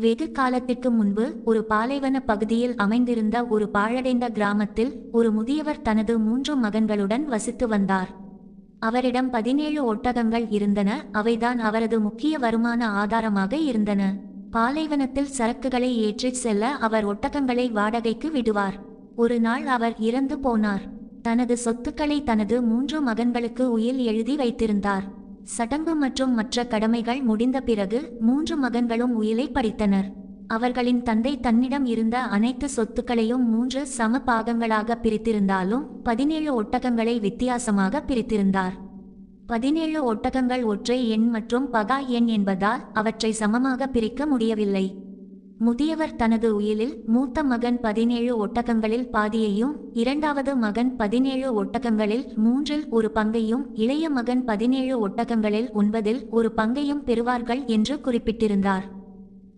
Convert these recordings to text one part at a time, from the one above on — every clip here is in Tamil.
வெகு காலத்திற்கு முன்பு ஒரு பாலைவன பகுதியில் அமைந்திருந்த ஒரு பாழடைந்த கிராமத்தில் ஒரு முதியவர் தனது 3 மகன்களுடன் வசித்து வந்தார். அவரிடம் 17 ஒட்டகங்கள் இருந்தன. அவைதான் அவரது முக்கிய வருமான ஆதாரமாக இருந்தன. பாலைவனத்தில் சரக்குகளை ஏற்றிச் செல்ல அவர் ஒட்டகங்களை வாடகைக்கு விடுவார். ஒரு நாள் அவர் இறந்து போனார். தனது சொத்துக்களை தனது 3 மகன்களுக்கு உயில் எழுதி வைத்திருந்தார். சடங்கு மற்றும் மற்ற கடமைகள் முடிந்த பிறகு 3 மகன்களும் உயிலை படித்தனர். அவர்களின் தந்தை தன்னிடம் இருந்த அனைத்து சொத்துக்களையும் 3 சம பாகங்களாக பிரித்திருந்தாலும் 17 ஒட்டகங்களை வித்தியாசமாக பிரித்திருந்தார். 17 ஒட்டகங்கள் ஒற்றை எண் மற்றும் பகா எண் என்பதால் அவற்றை சமமாக பிரிக்க முடியவில்லை. முதியவர் தனது உயிலில் மூத்த மகன் 17 ஒட்டகங்களில் பாதியையும், இரண்டாவது மகன் 17 ஒட்டகங்களில் 1/3 ஒரு பங்கையும், இளைய மகன் 17 ஒட்டகங்களில் 9/1 ஒரு பங்கையும் பெறுவார்கள் என்று குறிப்பிட்டிருந்தார்.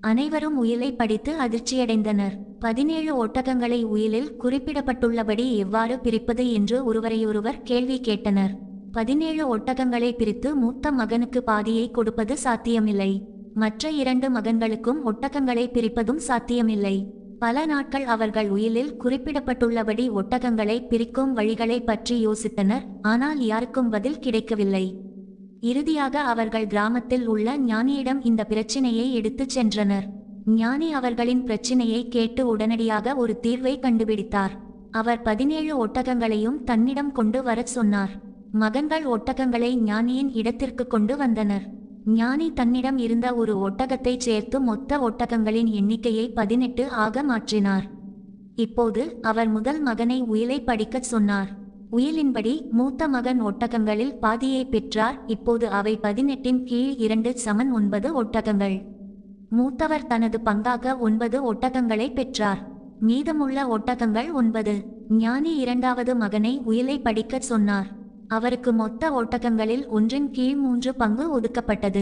அனைவரும் உயிலை படித்து அதிர்ச்சியடைந்தனர். 17 ஒட்டகங்களை உயிலில் குறிப்பிடப்பட்டுள்ளபடி எவ்வாறு பிரிப்பது என்று ஒருவரையொருவர் கேள்வி கேட்டனர். 17 ஒட்டகங்களை பிரித்து மூத்த மகனுக்கு பாதியை கொடுப்பது சாத்தியமில்லை. மற்ற 2 மகன்களுக்கும் ஒட்டகங்களை பிரிப்பதும் சாத்தியமில்லை. பல நாட்கள் அவர்கள் உயிலில் குறிப்பிடப்பட்டுள்ளபடி ஒட்டகங்களை பிரிக்கும் வழிகளை பற்றி யோசித்தனர். ஆனால் யாருக்கும் பதில் கிடைக்கவில்லை. இறுதியாக அவர்கள் கிராமத்தில் உள்ள ஞானியிடம் இந்த பிரச்சினையை எடுத்துச் சென்றனர். ஞானி அவர்களின் பிரச்சினையை கேட்டு உடனடியாக ஒரு தீர்வை கண்டுபிடித்தார். அவர் 17 ஒட்டகங்களையும் தன்னிடம் கொண்டு வரச் சொன்னார். மகன்கள் ஒட்டகங்களை ஞானியின் இடத்திற்கு கொண்டு வந்தனர். ஞானி தன்னிடம் இருந்த ஒரு ஒட்டகத்தை சேர்த்து மொத்த ஒட்டகங்களின் எண்ணிக்கையை 18 ஆக மாற்றினார். இப்போது அவர் முதல் மகனை உயிலை படிக்கச் சொன்னார். உயிலின்படி மூத்த மகன் ஒட்டகங்களில் பாதியை பெற்றார். இப்போது அவை 18 கீழ் 2 சமன் 9 ஒட்டகங்கள். மூத்தவர் தனது பங்காக 9 ஒட்டகங்களை பெற்றார். மீதமுள்ள ஒட்டகங்கள் 9. ஞானி இரண்டாவது மகனை உயிலை படிக்கச் சொன்னார். அவருக்கு மொத்த ஒட்டகங்களில் 1 கீழ் 3 பங்கு ஒதுக்கப்பட்டது.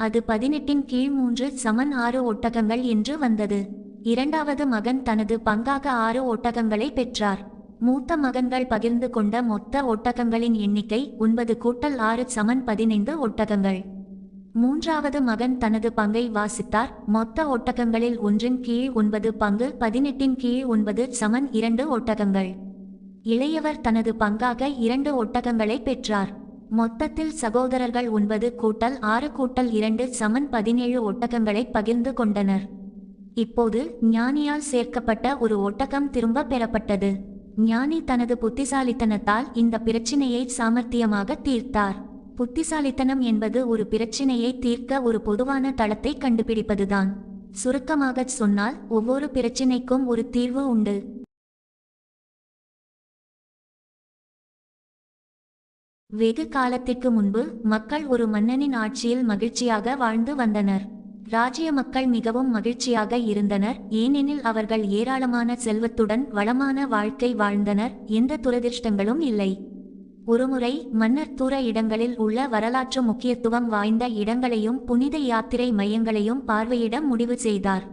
அது 18 கீழ் 3 சமன் 6 ஒட்டகங்கள் என்று வந்தது. இரண்டாவது மகன் தனது பங்காக 6 ஒட்டகங்களை பெற்றார். மூத்த மகன்கள் பகிர்ந்து கொண்ட மொத்த ஒட்டகங்களின் எண்ணிக்கை 9 கூட்டல் 6 சமன் 15 ஒட்டகங்கள். மூன்றாவது மகன் தனது பங்கை வாசித்தார். மொத்த ஒட்டகங்களில் 1 கீழ் 9 பங்கு 18 கீழ் 9 சமன் 2 ஒட்டகங்கள். இளையவர் தனது பங்காக 2 ஒட்டகங்களை பெற்றார். மொத்தத்தில் சகோதரர்கள் 9 கூட்டல் 6 கூட்டல் 2 சமன் 17 ஒட்டகங்களை பகிர்ந்து கொண்டனர். இப்போது ஞானியால் சேர்க்கப்பட்ட ஒரு ஒட்டகம் திரும்ப பெறப்பட்டது. ஞானி தனது புத்திசாலித்தனத்தால் இந்த பிரச்சினையை சாமர்த்தியமாக தீர்த்தார். புத்திசாலித்தனம் என்பது ஒரு பிரச்சினையை தீர்க்க ஒரு பொதுவான தளத்தை கண்டுபிடிப்பதுதான். சுருக்கமாகச் சொன்னால் ஒவ்வொரு பிரச்சினைக்கும் ஒரு தீர்வு உண்டு. வெகு காலத்திற்கு முன்பு மக்கள் ஒரு மன்னனின் ஆட்சியில் மகிழ்ச்சியாக வாழ்ந்து வந்தனர். ராஜ்ய மக்கள் மிகவும் மகிழ்ச்சியாக இருந்தனர். ஏனெனில் அவர்கள் ஏராளமான செல்வத்துடன் வளமான வாழ்க்கை வாழ்ந்தனர். எந்த துரதிர்ஷ்டங்களும் இல்லை. ஒருமுறை மன்னர் தூர இடங்களில் உள்ள வரலாற்று முக்கியத்துவம் வாய்ந்த இடங்களையும் புனித யாத்திரை மையங்களையும் பார்வையிட முடிவு செய்தார்.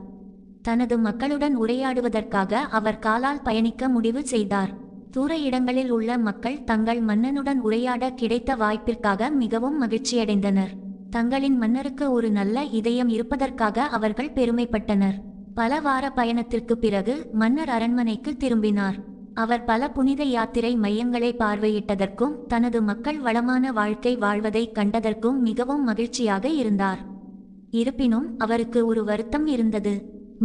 தனது மக்களுடன் உரையாடுவதற்காக அவர் காலால் பயணிக்க முடிவு செய்தார். தூர இடங்களில் உள்ள மக்கள் தங்கள் மன்னனுடன் உரையாட கிடைத்த வாய்ப்பிற்காக மிகவும் மகிழ்ச்சியடைந்தனர். தங்களின் மன்னருக்கு ஒரு நல்ல இதயம் இருப்பதற்காக அவர்கள் பெருமைப்பட்டனர். பல வார பயணத்திற்கு பிறகு மன்னர் அரண்மனைக்கு திரும்பினார். அவர் பல புனித யாத்திரை மையங்களை பார்வையிட்டதற்கும் தனது மக்கள் வளமான வாழ்க்கை வாழ்வதை கண்டதற்கும் மிகவும் மகிழ்ச்சியாக இருந்தார். இருப்பினும் அவருக்கு ஒரு வருத்தம் இருந்தது.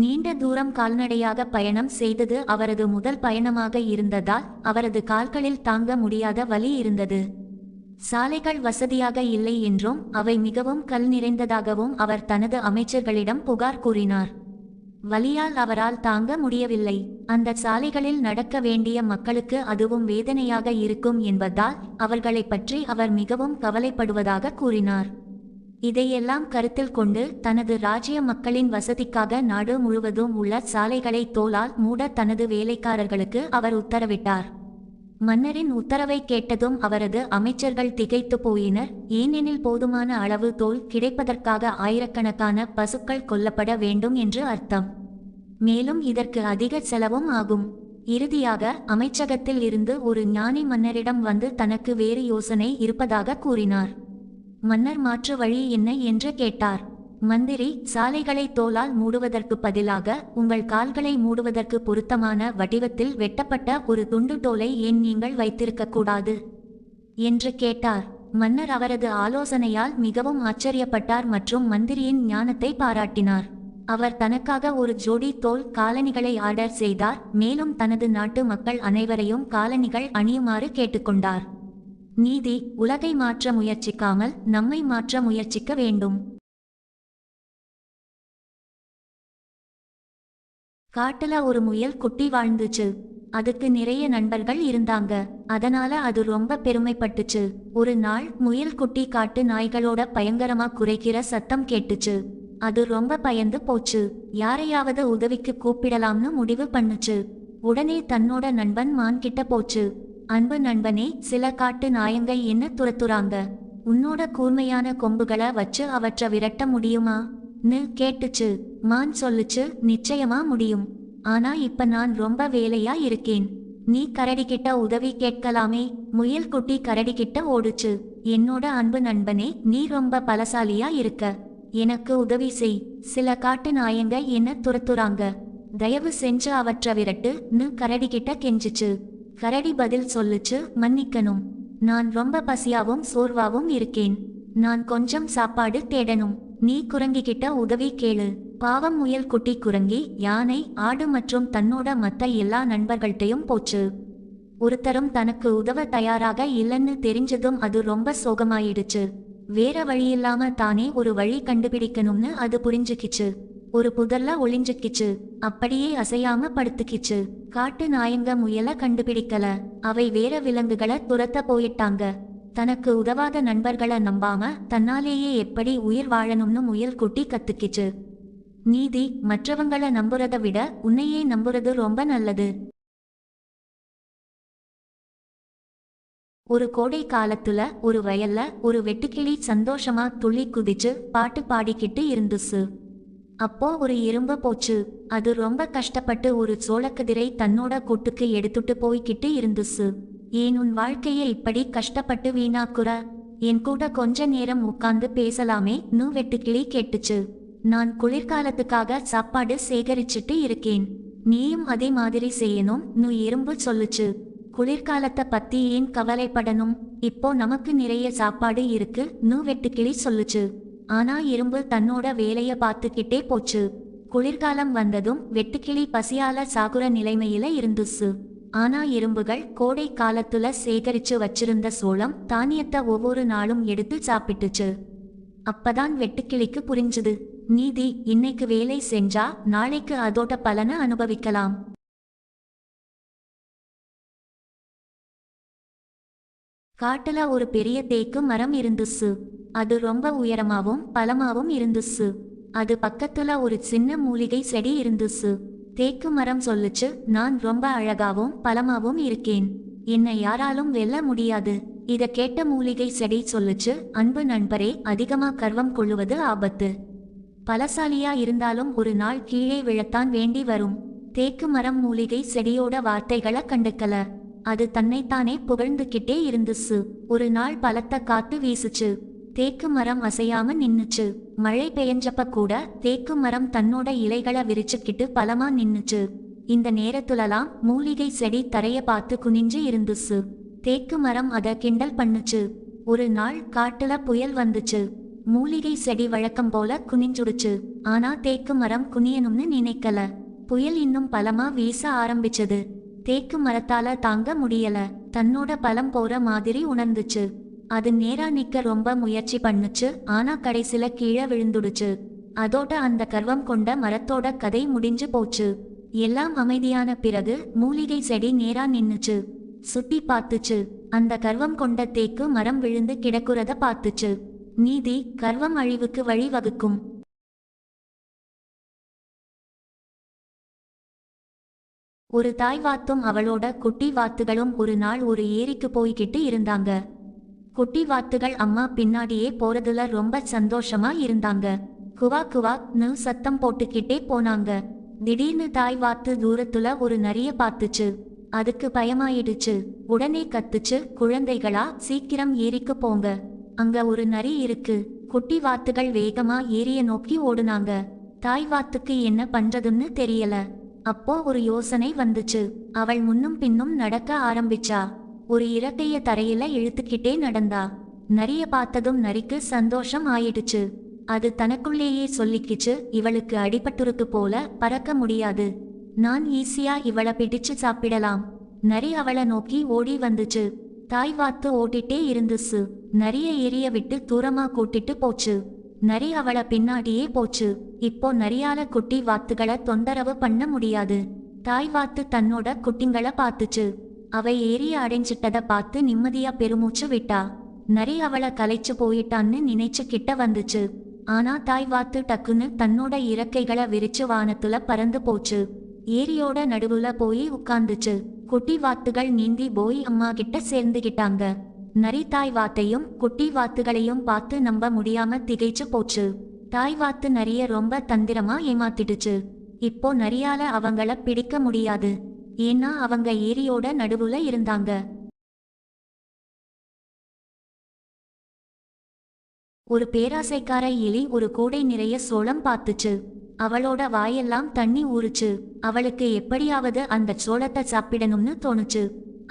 நீண்ட தூரம் கால்நடையாக பயணம் செய்தது அவரது முதல் பயணமாக இருந்ததால் அவரது கால்களில் தாங்க முடியாத வலி இருந்தது. சாலைகள் வசதியாக இல்லை என்றும் அவை மிகவும் கல் நிறைந்ததாகவும் அவர் தனது அமைச்சர்களிடம் புகார் கூறினார். வலியால் அவரால் தாங்க முடியவில்லை. அந்த சாலைகளில் நடக்க வேண்டிய மக்களுக்கு அதுவும் வேதனையாக இருக்கும் என்பதால் அவர்களை பற்றி அவர் மிகவும் கவலைப்படுவதாக கூறினார். இதையெல்லாம் கருத்தில் கொண்டு தனது ராஜ்ய மக்களின் வசதிக்காக நாடு முழுவதும் உள்ள சாலைகளை தோலால் மூட தனது வேலைக்காரர்களுக்கு அவர் உத்தரவிட்டார். மன்னரின் உத்தரவை கேட்டதும் அவரது அமைச்சர்கள் திகைத்து போயினர். ஏனெனில் போதுமான அளவு தோல் கிடைப்பதற்காக ஆயிரக்கணக்கான பசுக்கள் கொல்லப்பட வேண்டும் என்று அர்த்தம். மேலும் இதற்கு அதிக செலவும் ஆகும். இறுதியாக அமைச்சகத்தில் இருந்து ஒரு ஞானி மன்னரிடம் வந்து தனக்கு வேறு யோசனை இருப்பதாக கூறினார். மன்னர் மாற்று வழி என்ன என்று கேட்டார். மந்திரி, சாலைகளை தோலால் மூடுவதற்கு பதிலாக உங்கள் கால்களை மூடுவதற்கு பொருத்தமான வடிவத்தில் வெட்டப்பட்ட ஒரு துண்டு தோலை ஏன் நீங்கள் வைத்திருக்கக்கூடாது என்று கேட்டார். மன்னர் அவரது ஆலோசனையால் மிகவும் ஆச்சரியப்பட்டார் மற்றும் மந்திரியின் ஞானத்தை பாராட்டினார். அவர் தனக்காக ஒரு ஜோடி தோல் காலணிகளை ஆர்டர் செய்தார், மேலும் தனது நாட்டு மக்கள் அனைவரையும் காலணிகள் அணியுமாறு கேட்டுக்கொண்டார். நீதி: உலகை மாற்ற முயற்சிக்காமல் நம்மை மாற்ற முயற்சிக்க வேண்டும். காட்டுல ஒரு முயல் குட்டி வாழ்ந்துச்சு. அதுக்கு நிறைய நண்பர்கள் இருந்தாங்க. அதனால அது ரொம்ப பெருமைப்பட்டுச்சு. ஒரு நாள் முயல் குட்டி காட்டு நாய்களோட பயங்கரமா குறைக்கிற சத்தம் கேட்டுச்சு. அது ரொம்ப பயந்து போச்சு. யாரையாவது உதவிக்கு கூப்பிடலாம்னு முடிவு பண்ணுச்சு. உடனே தன்னோட நண்பன் மான் கிட்ட போச்சு. அன்பு நண்பனே, சில காட்டு நாயங்க என்ன துரத்துறாங்க. உன்னோட கூர்மையான கொம்புகளை வச்சு அவற்றை விரட்ட முடியுமா ன்னு கேட்டுச்சு. மான் சொல்லுச்சு, நிச்சயமா முடியும். ஆனா இப்ப நான் ரொம்ப வேலையா இருக்கேன். நீ கரடிக்கிட்ட உதவி கேட்கலாமே. முயல் குட்டி கரடிக்கிட்ட ஓடுச்சு. என்னோட அன்பு நண்பனே, நீ ரொம்ப பலசாலியா இருக்க. எனக்கு உதவி செய். சில காட்டு நாயங்க என்ன துரத்துறாங்க. தயவு செஞ்சு அவற்றை விரட்டுன்னு கரடிக்கிட்ட கெஞ்சிச்சு. கரடி பதில் சொல்லுச்சு, மன்னிக்கணும். நான் ரொம்ப பசியாவும் சோர்வாவும் இருக்கேன். நான் கொஞ்சம் சாப்பாடு தேடணும். நீ குரங்கிக்கிட்ட உதவி கேளு. பாவம் முயல் குட்டி குரங்கி, யானை, ஆடு மற்றும் தன்னோட மத்த எல்லா நண்பர்கள்ட்டையும் போச்சு. ஒருத்தரும் தனக்கு உதவ தயாராக இல்லைன்னு தெரிஞ்சதும் அது ரொம்ப சோகமாயிடுச்சு. வேற வழியில்லாம தானே ஒரு வழி கண்டுபிடிக்கணும்னு அது புரிஞ்சுக்கிச்சு. ஒரு புதர்ல ஒளிஞ்சுக்கிச்சு. அப்படியே அசையாம படுத்துக்கிச்சு. காட்டு நாயங்க முயல கண்டுபிடிக்கல. அவை வேற விலங்குகளை துரத்த போயிட்டாங்க. தனக்கு உதவாத நண்பர்களை நம்பாம தன்னாலேயே எப்படி உயிர் வாழணும்னு முயல் குட்டி கத்துக்கிச்சு. நீதி: மற்றவங்களை நம்புறத விட உன்னையே நம்புறது ரொம்ப நல்லது. ஒரு கோடை காலத்துல ஒரு வயல்ல ஒரு வெட்டுக்கிளி சந்தோஷமா துள்ளி குதிச்சு பாட்டு பாடிக்கிட்டு இருந்துச்சு. அப்போ ஒரு எறும்பு போச்சு. அது ரொம்ப கஷ்டப்பட்டு ஒரு சோளக்கதிரை தன்னோட கூட்டுக்கு எடுத்துட்டு போய்கிட்டு இருந்துச்சு. ஏன் உன் வாழ்க்கையை இப்படி கஷ்டப்பட்டு வீணாக்குற? என் கூட கொஞ்ச நேரம் உட்கார்ந்து பேசலாமே வெட்டுக்கிளி கேட்டுச்சு. நான் குளிர்காலத்துக்காக சாப்பாடு சேகரிச்சுட்டு இருக்கேன். நீயும் அதே மாதிரி செய்யணும் எறும்பு சொல்லுச்சு. குளிர்காலத்தை பத்தி ஏன் கவலைப்படணும்? இப்போ நமக்கு நிறைய சாப்பாடு இருக்கு வெட்டுக்கிளி சொல்லுச்சு. ஆனா எறும்பு தன்னோட வேலைய பார்த்துக்கிட்டே போச்சு. குளிர்காலம் வந்ததும் வெட்டுக்கிளி பசியால சாகுற நிலைமையில இருந்துச்சு. ஆனா எறும்புகள் கோடை காலத்துல சேகரிச்சு வச்சிருந்த சோளம், தானியத்தை ஒவ்வொரு நாளும் எடுத்து சாப்பிட்டுச்சு. அப்பதான் வெட்டுக்கிளிக்கு புரிஞ்சுது, நீதி: இன்னைக்கு வேலை செஞ்சா நாளைக்கு அதோட பலனை அனுபவிக்கலாம். காட்டுல ஒரு பெரிய தேக்கு மரம் இருந்துச்சு. அது ரொம்ப உயரமாவும் பலமாவும் இருந்துச்சு. அது பக்கத்துல ஒரு சின்ன மூலிகை செடி இருந்துச்சு. தேக்கு மரம் சொல்லுச்சு, நான் ரொம்ப அழகாவும் பலமாவும் இருக்கேன். என்னை யாராலும் வெல்ல முடியாது. இத கேட்ட மூலிகை செடி சொல்லுச்சு, அன்பு நண்பரே, அதிகமா கர்வம் கொள்ளுவது ஆபத்து. பலசாலியா இருந்தாலும் ஒரு நாள் கீழே விழத்தான் வேண்டி வரும். தேக்கு மரம் மூலிகை செடியோட வார்த்தைகளை கண்டுக்கல. அது தன்னைத்தானே புகழ்ந்துகிட்டே இருந்துச்சு. ஒரு நாள் பலத்த காத்து வீசுச்சு. தேக்கு மரம் அசையாம நின்னுச்சு. மழை பெயஞ்சப்ப கூட தேக்கு மரம் தன்னோட இலைகளை விரிச்சுக்கிட்டு பலமா நின்னுச்சு. இந்த நேரத்துலலாம் மூலிகை செடி தரைய பார்த்து குனிஞ்சு இருந்துச்சு. தேக்கு மரம் அத கிண்டல் பண்ணுச்சு. ஒரு நாள் காட்டுல புயல் வந்துச்சு. மூலிகை செடி வழக்கம் போல குனிஞ்சுடுச்சு. ஆனா தேக்கு மரம் குனியணும்னு நினைக்கல. புயல் இன்னும் பலமா வீச ஆரம்பிச்சது. தேக்கு மரத்தால தாங்க முடியல. தன்னோட பலம் போற மாதிரி உணர்ந்துச்சு. அது நேரா நிக்க ரொம்ப முயற்சி பண்ணுச்சு. ஆனா கடைசில கீழே விழுந்துடுச்சு. அதோட அந்த கர்வம் கொண்ட மரத்தோட கதை முடிஞ்சு போச்சு. எல்லாம் அமைதியான பிறகு மூலிகை செடி நேரா நின்னுச்சு. சுத்தி பார்த்துச்சு. அந்த கர்வம் கொண்ட தேக்கு மரம் விழுந்து கிடக்குறத பார்த்துச்சு. நீதி: கர்வம் அழிவுக்கு வழி வகுக்கும். ஒரு தாய் வாத்தும் அவளோட குட்டி வாத்துகளும் ஒரு நாள் ஒரு ஏரிக்கு போய்கிட்டு இருந்தாங்க. குட்டி வாத்துகள் அம்மா பின்னாடியே போறதுல ரொம்ப சந்தோஷமா இருந்தாங்க. குவா குவான்னு சத்தம் போட்டுக்கிட்டே போனாங்க. திடீர்னு தாய் வாத்து தூரத்துல ஒரு நரிய பார்த்துச்சு. அதுக்கு பயமாயிடுச்சு. உடனே கத்துச்சு, குழந்தைகளா, சீக்கிரம் ஏரிக்கு போங்க. அங்க ஒரு நரி இருக்கு. குட்டி வாத்துகள் வேகமா ஏரிய நோக்கி ஓடுனாங்க. தாய் வாத்துக்கு என்ன பண்றதுன்னு தெரியல. அப்போ ஒரு யோசனை வந்துச்சு. அவள் முன்னும் பின்னும் நடக்க ஆரம்பிச்சா. ஒரு இறக்கைய தரையில இழுத்துக்கிட்டே நடந்தா. நரிய பார்த்ததும் நரிக்கு சந்தோஷம் ஆயிடுச்சு. அது தனக்குள்ளேயே சொல்லிக்கிச்சு, இவளுக்கு அடிபட்டுருக்கு போல, பறக்க முடியாது. நான் ஈஸியா இவளை பிடிச்சு சாப்பிடலாம். நரி அவளை நோக்கி ஓடி வந்துச்சு. தாய் வாத்து ஓட்டிட்டே இருந்துச்சு. நரிய ஏரிய விட்டு தூரமா கூட்டிட்டு போச்சு. நரி அவளை பின்னாடியே போச்சு. இப்போ நரியால குட்டி வாத்துகளை தொந்தரவு பண்ண முடியாது. தாய் வாத்து தன்னோட குட்டிங்களை பார்த்துச்சு. அவை ஏரிய அடைஞ்சிட்டத பார்த்து நிம்மதியா பெருமூச்சு விட்டா. நரி அவளை கலைச்சு போயிட்டான்னு நினைச்சு கிட்ட வந்துச்சு. ஆனா தாய் வாத்து டக்குன்னு தன்னோட இறக்கைகளை விரிச்சு வானத்துல பறந்து போச்சு. ஏரியோட நடுவுல போய் உட்கார்ந்துச்சு. குட்டி வாத்துகள் நீந்தி போய் அம்மா கிட்ட சேர்ந்துகிட்டாங்க. நரி தாய் வாத்தையும் குட்டி வாத்துகளையும் பார்த்து நம்ப முடியாம திகைச்சு போச்சு. தாய் வாத்து நரிய ரொம்ப தந்திரமா ஏமாத்திடுச்சு. இப்போ நரியால அவங்கள பிடிக்க முடியாது. ஏன்னா அவங்க ஏரியோட நடுவுல இருந்தாங்க. ஒரு பேராசைக்கார எலி ஒரு கூடை நிறைய சோளம் பார்த்துச்சு. அவளோட வாயெல்லாம் தண்ணி ஊறுச்சு. அவளுக்கு எப்படியாவது அந்த சோளத்தை சாப்பிடணும்னு தோணுச்சு.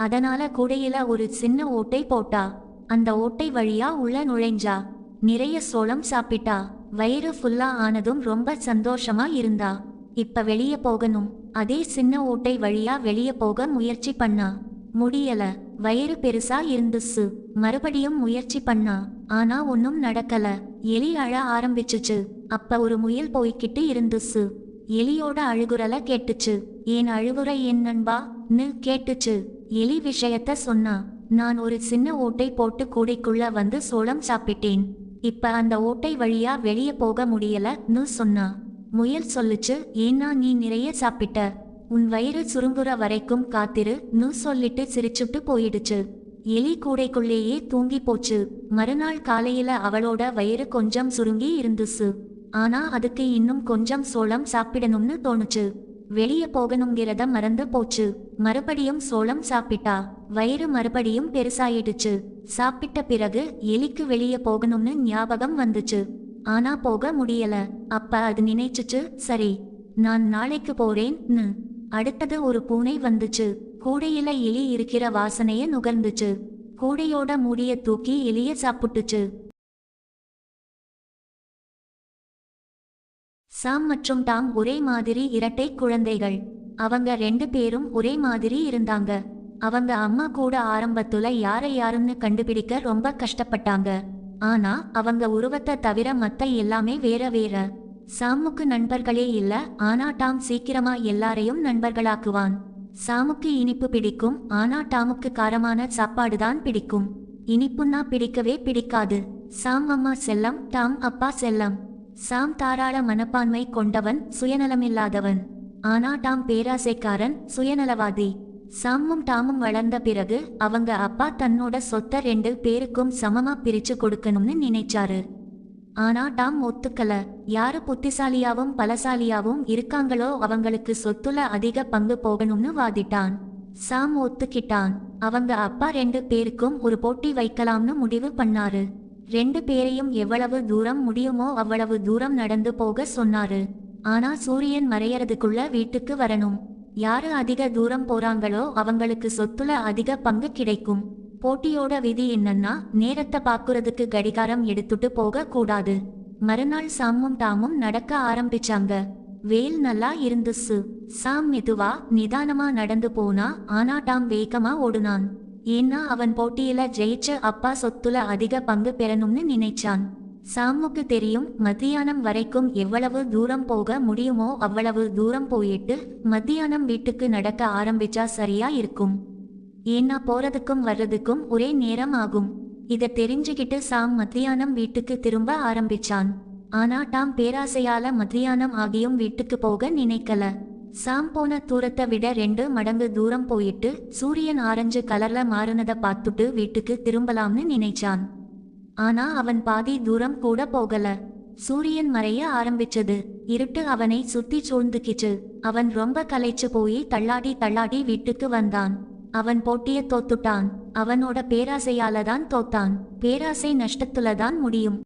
அதனால கூடையில ஒரு சின்ன ஓட்டை போட்டா. அந்த ஓட்டை வழியா உள்ள நுழைஞ்சா. நிறைய சோளம் சாப்பிட்டா. வயிறு ஃபுல்லா ஆனதும் ரொம்ப சந்தோஷமா இருந்தா. இப்ப வெளியே போகணும். அதே சின்ன ஓட்டை வழியா வெளியே போக முயற்சி பண்ணா. முடியல. வயிறு பெருசா இருந்துச்சு. மறுபடியும் முயற்சி பண்ணா. ஆனா ஒன்னும் நடக்கல. எலி அழ ஆரம்பிச்சுச்சு. அப்ப ஒரு முயல் போய்கிட்டு இருந்துச்சு. எலியோட அழுகுரல கேட்டுச்சு. ஏன் அழுகுற என் நண்பான்னு கேட்டுச்சு. எலி விஷயத்த சொன்னா. நான் ஒரு சின்ன ஓட்டை போட்டு கூடைக்குள்ள வந்து சோளம் சாப்பிட்டேன். இப்ப அந்த ஓட்டை வழியா வெளியே போக முடியலன்னு சொன்னா. முயல் சொல்லுச்சு, ஏன்னா நீ நிறைய சாப்பிட்ட. உன் வயிறு சுருங்குற வரைக்கும் காத்திருன்னு சொல்லிட்டு சிரிச்சுட்டு போயிடுச்சு. எலி கூடைக்குள்ளேயே தூங்கி போச்சு. மறுநாள் காலையில அவளோட வயிறு கொஞ்சம் சுருங்கி இருந்துச்சு. ஆனா அதுக்கு இன்னும் கொஞ்சம் சோளம் சாப்பிடணும்னு தோணுச்சு. வெளியே போகணுங்கிறத மறந்து போச்சு. மறுபடியும் சோளம் சாப்பிட்டா. வயிறு மறுபடியும் பெருசாயிடுச்சு. சாப்பிட்ட பிறகு எலிக்கு வெளியே போகணும்னு ஞாபகம் வந்துச்சு. ஆனா போக முடியல. அப்ப அது நினைச்சுச்சு, சரி நான் நாளைக்கு போறேன்னு. அடுத்தது ஒரு பூனை வந்துச்சு. கூடையில எலி இருக்கிற வாசனைய நுகர்ந்துச்சு. கூடையோட மூடிய தூக்கி எலிய சாப்பிட்டுச்சு. சாம் மற்றும் டாம் ஒரே மாதிரி இரட்டை குழந்தைகள். அவங்க 2 பேரும் ஒரே மாதிரி இருந்தாங்க. அவங்க அம்மா கூட ஆரம்பத்துல யாருன்னு கண்டுபிடிக்க ரொம்ப கஷ்டப்பட்டாங்க. ஆனா அவங்க உருவத்தை தவிர மத்த எல்லாமே வேற வேற. சாமுக்கு நண்பர்களே இல்ல. ஆனா டாம் சீக்கிரமா எல்லாரையும் நண்பர்களாக்குவான். சாமுக்கு இனிப்பு பிடிக்கும். ஆனா டாமுக்கு காரமான சாப்பாடுதான் பிடிக்கும். இனிப்புன்னா பிடிக்கவே பிடிக்காது. சாம் அம்மா செல்லம், டாம் அப்பா செல்லம். சாம் தாராள மனப்பான்மை கொண்டவன், சுயநலமில்லாதவன். ஆனா டாம் பேராசைக்காரன், சுயநலவாதி. சாமும் டாமும் வளர்ந்த பிறகு அவங்க அப்பா தன்னோட சொத்தை 2 பேருக்கும் சமமா பிரிச்சு கொடுக்கணும்னு நினைச்சாரு. ஆனா டாம் ஒத்துக்கல. யாரு புத்திசாலியாவும் பலசாலியாவும் இருக்காங்களோ அவங்களுக்கு சொத்துல அதிக பங்கு போகணும்னு வாதிட்டான். சாம் ஒத்துக்கிட்டான். அவங்க அப்பா 2 பேருக்கும் ஒரு போட்டி வைக்கலாம்னு முடிவு பண்ணாரு. 2 பேரையும் எவ்வளவு தூரம் முடியுமோ அவ்வளவு தூரம் நடந்து போக சொன்னாரு. ஆனா சூரியன் மறையறதுக்குள்ள வீட்டுக்கு வரணும். யாரு அதிக தூரம் போறாங்களோ அவங்களுக்கு சொத்துல அதிக பங்கு கிடைக்கும். போட்டியோட விதி என்னன்னா, நேரத்தை பாக்குறதுக்கு கடிகாரம் எடுத்துட்டு போக கூடாது. மறுநாள் சாமும் டாமும் நடக்க ஆரம்பிச்சாங்க. வேல் நல்லா இருந்துச்சு. சாம் மெதுவா நிதானமா நடந்து போனா. ஆனா டாம் வேகமா ஓடுனான். ஏன்னா அவன் போட்டியில ஜெயிச்சு அப்பா சொத்துல அதிக பங்கு பெறணும்னு நினைச்சான். சாமுக்கு தெரியும், மத்தியானம் வரைக்கும் எவ்வளவு தூரம் போக முடியுமோ அவ்வளவு தூரம் போயிட்டு மத்தியானம் வீட்டுக்கு நடக்க ஆரம்பிச்சா சரியா இருக்கும். ஏன்னா போறதுக்கும் வர்றதுக்கும் ஒரே நேரம் ஆகும். இத தெரிஞ்சுக்கிட்டு சாம் மத்தியானம் வீட்டுக்கு திரும்ப ஆரம்பிச்சான். ஆனா டாம் பேராசையால மத்தியானம் ஆகியும் வீட்டுக்கு போக நினைக்கல. சாம் போன தூரத்தை விட 2 மடங்கு தூரம் போயிட்டு சூரியன் ஆரஞ்சு கலர்ல மாறினதை பார்த்துட்டு வீட்டுக்கு திரும்பலாம்னு நினைச்சான். ஆனா அவன் பாதி தூரம் கூட போகல. சூரியன் மறைய ஆரம்பிச்சது. இருட்டு அவனை சுத்தி சூழ்ந்துக்கிச்சு. அவன் ரொம்ப களைச்சு போய் தள்ளாடி வீட்டுக்கு வந்தான். அவன் போட்டிய தோத்துட்டான். அவனோட பேராசையால தான் தோத்தான். பேராசை நஷ்டத்துலதான் முடியும்.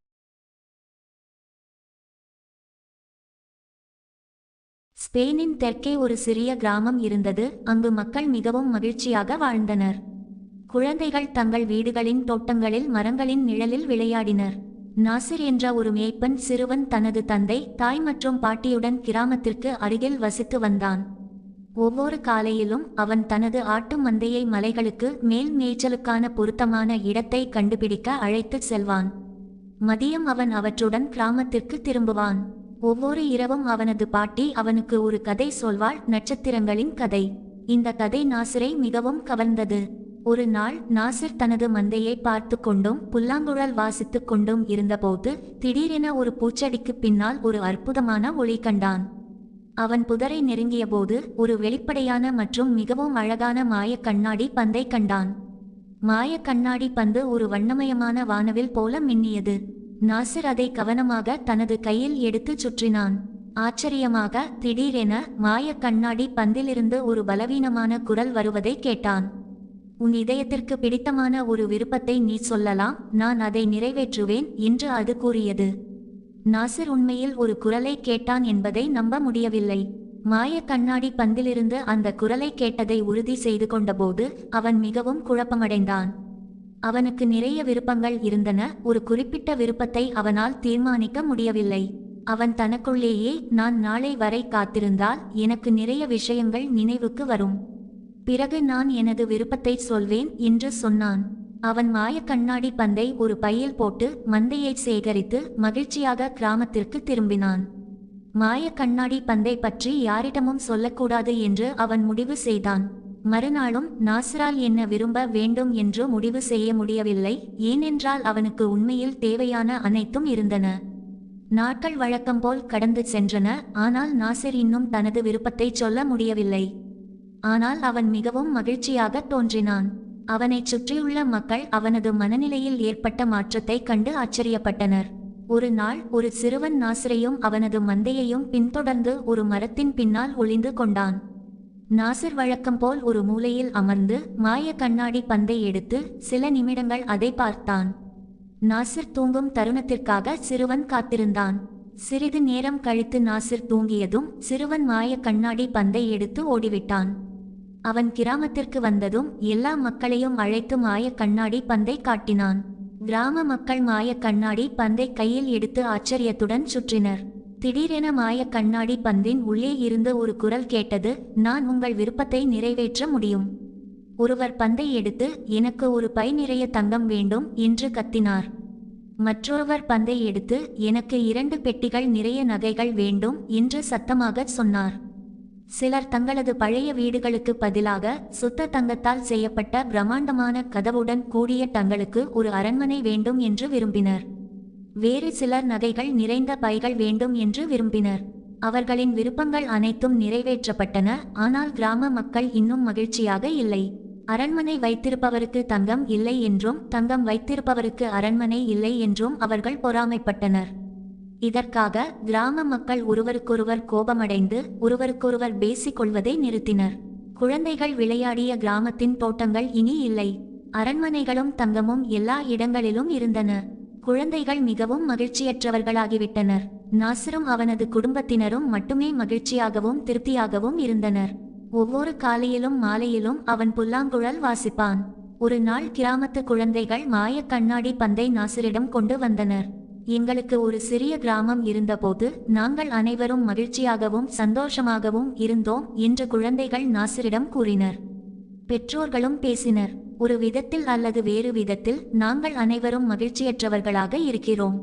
ஸ்பெயினின் தெற்கே ஒரு சிறிய கிராமம் இருந்தது. அங்கு மக்கள் மிகவும் மகிழ்ச்சியாக வாழ்ந்தனர். குழந்தைகள் தங்கள் வீடுகளின் தோட்டங்களில் மரங்களின் நிழலில் விளையாடினர். நாசிர் என்ற ஒரு மேய்ப்பன் சிறுவன் தனது தந்தை, தாய் மற்றும் பாட்டியுடன் கிராமத்திற்கு அருகில் வசித்து வந்தான். ஒவ்வொரு காலையிலும் அவன் தனது ஆட்டு மந்தையை மலைகளுக்கு மேல் மேய்ச்சலுக்கான பொருத்தமான இடத்தை கண்டுபிடிக்க அழைத்துச் செல்வான். மதியம் அவன் அவற்றுடன் கிராமத்திற்கு திரும்புவான். ஒவ்வொரு இரவும் அவனது பாட்டி அவனுக்கு ஒரு கதை சொல்வாள், நட்சத்திரங்களின் கதை. இந்த கதை நாசிரை மிகவும் கவர்ந்தது. ஒரு நாள் நாசிர் தனது மந்தையை பார்த்து கொண்டும் புல்லாங்குழல் வாசித்து கொண்டும் இருந்தபோது திடீரென ஒரு பூச்செடிக்கு பின்னால் ஒரு அற்புதமான ஒளி கண்டான். அவன் புதரை நெருங்கியபோது ஒரு வெளிப்படையான மற்றும் மிகவும் அழகான மாய கண்ணாடி பந்தை கண்டான். மாய கண்ணாடி பந்து ஒரு வண்ணமயமான வானவில் போல மின்னியது. நாசிர் அதை கவனமாக தனது கையில் எடுத்து சுற்றினான். ஆச்சரியமாக திடீரென மாய கண்ணாடி பந்திலிருந்து ஒரு பலவீனமான குரல் வருவதை கேட்டான். உன் இதயத்திற்கு பிடித்தமான ஒரு விருப்பத்தை நீ சொல்லலாம், நான் அதை நிறைவேற்றுவேன் என்று அது கூறியது. நாசிர் உண்மையில் ஒரு குரலை கேட்டான் என்பதை நம்ப முடியவில்லை. மாய கண்ணாடி பந்திலிருந்து அந்த குரலை கேட்டதை உறுதி செய்து கொண்டபோது அவன் மிகவும் குழப்பமடைந்தான். அவனுக்கு நிறைய விருப்பங்கள் இருந்தன. ஒரு குறிப்பிட்ட விருப்பத்தை அவனால் தீர்மானிக்க முடியவில்லை. அவன் தனக்குள்ளேயே, நான் நாளை வரை காத்திருந்தால் எனக்கு நிறைய விஷயங்கள் நினைவுக்கு வரும். பிறகு நான் எனது விருப்பத்தை சொல்வேன் என்று சொன்னான். அவன் மாய கண்ணாடி பந்தை ஒரு பையில் போட்டு மந்தையை சேகரித்து மகிழ்ச்சியாக கிராமத்திற்கு திரும்பினான். மாய கண்ணாடி பந்தை பற்றி யாரிடமும் சொல்லக்கூடாது என்று அவன் முடிவு செய்தான். மறுநாளும் நாசிரால் என்ன விரும்ப வேண்டும் என்று முடிவு செய்ய முடியவில்லை. ஏனென்றால் அவனுக்கு உண்மையில் தேவையான அனைத்தும் இருந்தன. நாட்கள் வழக்கம்போல் கடந்து சென்றன. ஆனால் நாசிர் இன்னும் தனது விருப்பத்தை சொல்ல முடியவில்லை. ஆனால் அவன் மிகவும் மகிழ்ச்சியாக தோன்றினான். அவனைச் சுற்றியுள்ள மக்கள் அவனது மனநிலையில் ஏற்பட்ட மாற்றத்தை கண்டு ஆச்சரியப்பட்டனர். ஒரு நாள் ஒரு சிறுவன் நாசிரையும் அவனது மந்தையையும் பின்தொடர்ந்து ஒரு மரத்தின் பின்னால் ஒளிந்து கொண்டான். நாசிர் வழக்கம்போல் ஒரு மூலையில் அமர்ந்து மாய கண்ணாடி பந்தை எடுத்து சில நிமிடங்கள் அதை பார்த்தான். நாசிர் தூங்கும் தருணத்திற்காக சிறுவன் காத்திருந்தான். சிறிது நேரம் கழித்து நாசிர் தூங்கியதும் சிறுவன் மாய கண்ணாடி பந்தை எடுத்து ஓடிவிட்டான். அவன் கிராமத்திற்கு வந்ததும் எல்லா மக்களையும் அழைத்து மாய கண்ணாடி பந்தை காட்டினான். கிராம மக்கள் மாய கண்ணாடி பந்தை கையில் எடுத்து ஆச்சரியத்துடன் சுற்றினர். திடீரென மாய கண்ணாடி பந்தின் உள்ளே இருந்து ஒரு குரல் கேட்டது, நான் உங்கள் விருப்பத்தை நிறைவேற்ற முடியும். ஒருவர் பந்தை எடுத்து, எனக்கு ஒரு பை நிறைய தங்கம் வேண்டும் என்று கத்தினார். மற்றொருவர் பந்தை எடுத்து, எனக்கு 2 பெட்டிகள் நிறைய நகைகள் வேண்டும் என்று சத்தமாக சொன்னார். சிலர் தங்களது பழைய வீடுகளுக்கு பதிலாக சுத்த தங்கத்தால் செய்யப்பட்ட பிரம்மாண்டமான கதவுடன் கூடிய தங்களுக்கு ஒரு அரண்மனை வேண்டும் என்று விரும்பினர். வேறு சிலர் நகைகள் நிறைந்த பைகள் வேண்டும் என்று விரும்பினர். அவர்களின் விருப்பங்கள் அனைத்தும் நிறைவேற்றப்பட்டன. ஆனால் கிராம மக்கள் இன்னும் மகிழ்ச்சியாக இல்லை. அரண்மனை வைத்திருப்பவருக்கு தங்கம் இல்லை என்றும் தங்கம் வைத்திருப்பவருக்கு அரண்மனை இல்லை என்றும் அவர்கள் பொறாமைப்பட்டனர். இதற்காக கிராம மக்கள் ஒருவருக்கொருவர் கோபமடைந்து ஒருவருக்கொருவர் பேசிக்கொள்வதை நிறுத்தினர். குழந்தைகள் விளையாடிய கிராமத்தின் தோட்டங்கள் இனி இல்லை. அரண்மனைகளும் தங்கமும் எல்லா இடங்களிலும் இருந்தன. குழந்தைகள் மிகவும் மகிழ்ச்சியற்றவர்களாகிவிட்டனர். நாசிரும் அவனது குடும்பத்தினரும் மட்டுமே மகிழ்ச்சியாகவும் திருப்தியாகவும் இருந்தனர். ஒவ்வொரு காலையிலும் மாலையிலும் அவன் புல்லாங்குழல் வாசிப்பான். ஒரு நாள் கிராமத்து குழந்தைகள் மாய கண்ணாடி பந்தை நாசிரிடம் கொண்டு வந்தனர். எங்களுக்கு ஒரு சிறிய கிராமம் இருந்தபோது நாங்கள் அனைவரும் மகிழ்ச்சியாகவும் சந்தோஷமாகவும் இருந்தோம் என்று குழந்தைகள் நாசிரிடம் கூறினர். பெற்றோர்களும் பேசினர். ஒரு விதத்தில் அல்லது வேறு விதத்தில் நாங்கள் அனைவரும் மகிழ்ச்சியற்றவர்களாக இருக்கிறோம்.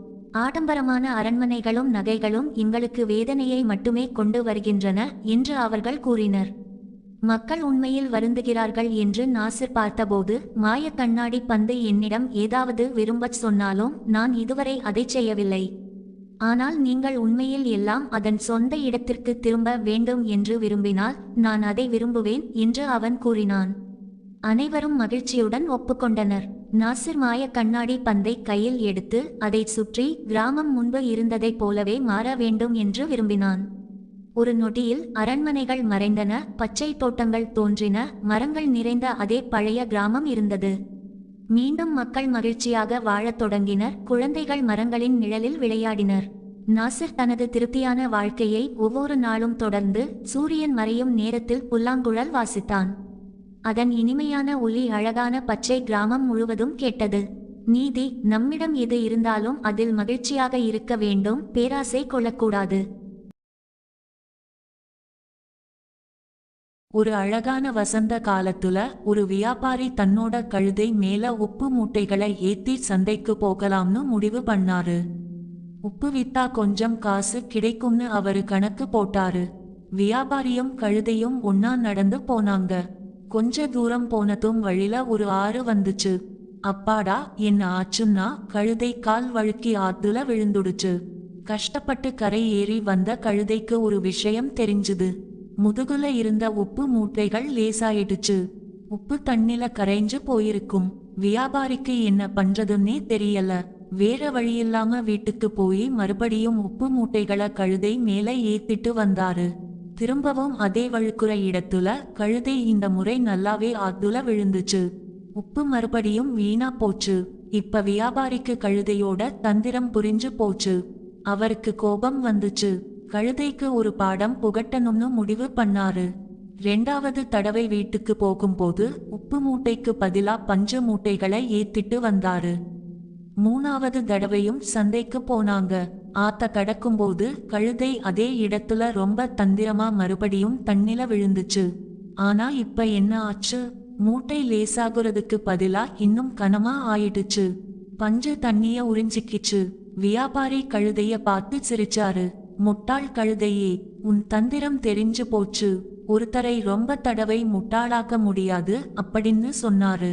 ஆடம்பரமான அரண்மனைகளும் நகைகளும் எங்களுக்கு வேதனையை மட்டுமே கொண்டு வருகின்றன என்று அவர்கள் கூறினர். மக்கள் உண்மையில் வருந்துகிறார்கள் என்று நாசிர் பார்த்தபோது, மாய கண்ணாடி பந்து என்னிடம் ஏதாவது விரும்பச் சொன்னாலும் நான் இதுவரை அதை செய்யவில்லை. ஆனால் நீங்கள் உண்மையில் எல்லாம் அதன் சொந்த இடத்திற்கு திரும்ப வேண்டும் என்று விரும்பினால் நான் அதை விரும்புவேன் என்று அவன் கூறினான். அனைவரும் மகிழ்ச்சியுடன் ஒப்புக்கொண்டனர். நாசிர் மாய கண்ணாடி பந்தை கையில் எடுத்து அதை சுற்றி கிராமம் முன்பு இருந்ததைப் போலவே மாற வேண்டும் என்று விரும்பினான். ஒரு நொடியில் அரண்மனைகள் மறைந்தன, பச்சை தோட்டங்கள் தோன்றின, மரங்கள் நிறைந்த அதே பழைய கிராமம் இருந்தது. மீண்டும் மக்கள் மகிழ்ச்சியாக வாழத் தொடங்கினர். குழந்தைகள் மரங்களின் நிழலில் விளையாடினர். நாசிர் தனது திருப்தியான வாழ்க்கையை ஒவ்வொரு நாளும் தொடர்ந்து சூரியன் மறையும் நேரத்தில் புல்லாங்குழல் வாசித்தான். அதன் இனிமையான ஒலி அழகான பச்சை கிராமம் முழுவதும் கேட்டது. நீதி, நம்மிடம் எது இருந்தாலும் அதில் மகிழ்ச்சியாக இருக்க வேண்டும், பேராசை கொள்ளக்கூடாது. ஒரு அழகான வசந்த காலத்துல ஒரு வியாபாரி தன்னோட கழுதை மேல உப்பு மூட்டைகளை ஏத்தி சந்தைக்கு போகலாம்னு முடிவு பண்ணாரு. உப்பு வித்தா கொஞ்சம் காசு கிடைக்கும்னு அவரு கணக்கு போட்டாரு. வியாபாரியும் கழுதையும் ஒன்னா நடந்து போனாங்க. கொஞ்ச தூரம் போனதும் வழியில ஒரு ஆறு வந்துச்சு. அப்பாடா, என்ன ஆச்சுன்னா கழுதை கால் வழுக்கி ஆத்துல விழுந்துடுச்சு. கஷ்டப்பட்டு கரை ஏறி வந்த கழுதைக்கு ஒரு விஷயம் தெரிஞ்சுது. முதுகுல இருந்த உப்பு மூட்டைகள் லேசாயிடுச்சு. உப்பு தண்ணில கரைஞ்சு போயிருக்கும். வியாபாரிக்கு என்ன பண்றதுன்னே தெரியல. வேற வழியில்லாம வீட்டுக்கு போய் மறுபடியும் உப்பு மூட்டைகளை கழுதை மேல ஏத்திட்டு வந்தாரு. திரும்பவும் அதே வழுக்குற இடத்துல கழுதை இந்த முறை நல்லாவே ஆத்துல விழுந்துச்சு. உப்பு மறுபடியும் வீணா போச்சு. இப்ப வியாபாரிக்கு கழுதையோட தந்திரம் புரிஞ்சு போச்சு. அவருக்கு கோபம் வந்துச்சு. கழுதைக்கு ஒரு பாடம் புகட்டணும்னு முடிவு பண்ணாரு. 2வது தடவை வீட்டுக்கு போகும்போது உப்பு மூட்டைக்கு பதிலா பஞ்சு மூட்டைகளை ஏத்திட்டு வந்தாரு. 3வது தடவையும் சந்தைக்கு போனாங்க. ஆத்த கடக்கும்போது கழுதை அதே இடத்துல ரொம்ப தந்திரமா மறுபடியும் தண்ணில விழுந்துச்சு. ஆனா இப்ப என்ன ஆச்சு? மூட்டை லேசாகுறதுக்கு பதிலா இன்னும் கனமா ஆயிடுச்சு. பஞ்சு தண்ணிய உறிஞ்சிக்கிச்சு. வியாபாரி கழுதைய பார்த்து சிரிச்சாரு. முட்டாள் கழுதையே, உன் தந்திரம் தெரிஞ்சு போச்சு. ஒருத்தரை ரொம்ப தடவை முட்டாளாக்க முடியாது அப்படின்னு சொன்னாரு.